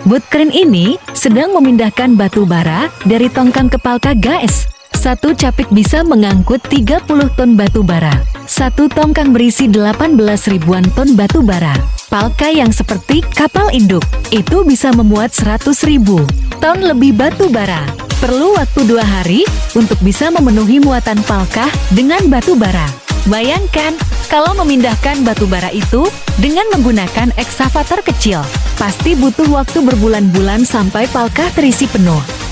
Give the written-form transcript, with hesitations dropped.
Boot crane ini sedang memindahkan batu bara dari tongkang ke palka, guys. Satu capit bisa mengangkut 30 ton batu bara. Satu tongkang berisi 18 ribuan ton batu bara. Palka yang seperti kapal induk itu bisa memuat 100 ribu ton lebih batu bara. Perlu waktu 2 hari untuk bisa memenuhi muatan palka dengan batu bara. Bayangkan kalau memindahkan batu bara itu dengan menggunakan ekskavator kecil. Pasti butuh waktu berbulan-bulan sampai palka terisi penuh.